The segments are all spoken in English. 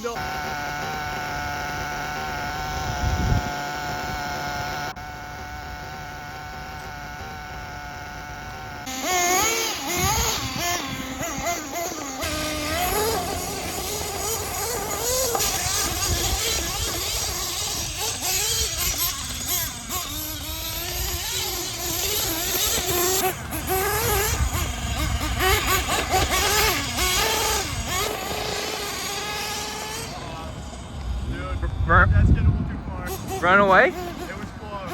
no. That's getting a little too far. Run away? It was close.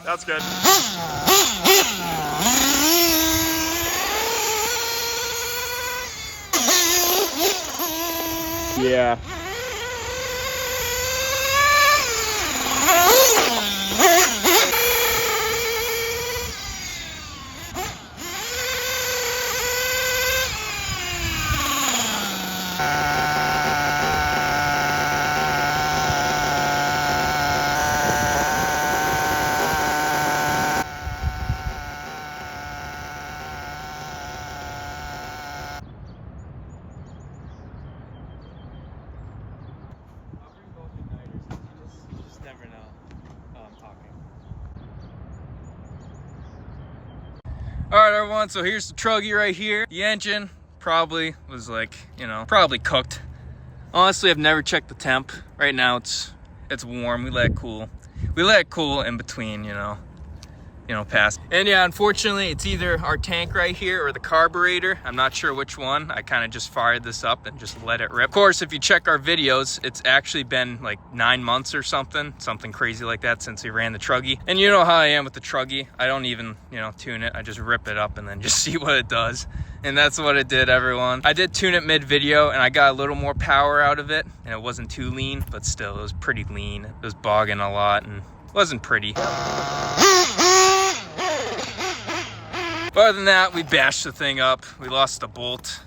That's good. Yeah. Never know. Oh, I'm talking. All right, everyone, so here's the truggy right here. The engine probably was like, you know, probably cooked. Honestly, I've never checked the temp. Right now it's warm. We let it cool. We let it cool in between, you know, past. And yeah, unfortunately, it's either our tank right here or the carburetor. I'm not sure which one. I kind of just fired this up and just let it rip. Of course, if you check our videos, it's actually been like 9 months or something crazy like that since we ran the truggy. And you know how I am with the truggy. I don't even, you know, tune it. I just rip it up and then just see what it does. And that's what it did, everyone. I did tune it mid-video and I got a little more power out of it. And it wasn't too lean, but still, it was pretty lean. It was bogging a lot and wasn't pretty. But other than that, we bashed the thing up. We lost the bolt.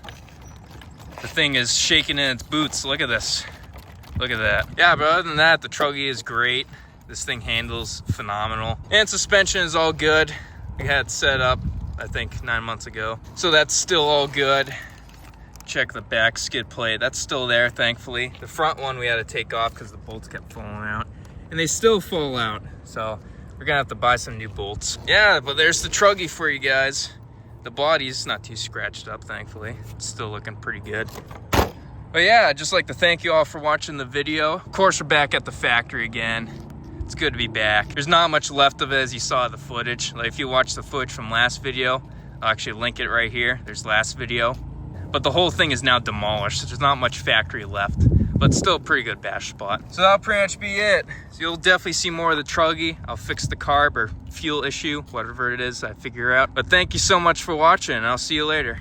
The thing is shaking in its boots. Look at this. Look at that. Yeah, but other than that, the truggy is great. This thing handles phenomenal. And suspension is all good. We had it set up, I think, 9 months ago. So that's still all good. Check the back skid plate. That's still there, thankfully. The front one we had to take off because the bolts kept falling out. And they still fall out. So we're gonna have to buy some new bolts. Yeah, but there's the truggy for you guys. The body's not too scratched up, thankfully. It's still looking pretty good. But yeah, I'd just like to thank you all for watching the video. Of course, we're back at the factory again. It's good to be back. There's not much left of it, as you saw the footage. Like if you watched the footage from last video, I'll actually link it right here. There's last video. But the whole thing is now demolished, so there's not much factory left. But still a pretty good bash spot. So that'll pretty much be it. So you'll definitely see more of the truggy. I'll fix the carb or fuel issue, whatever it is I figure out. But thank you so much for watching, and I'll see you later.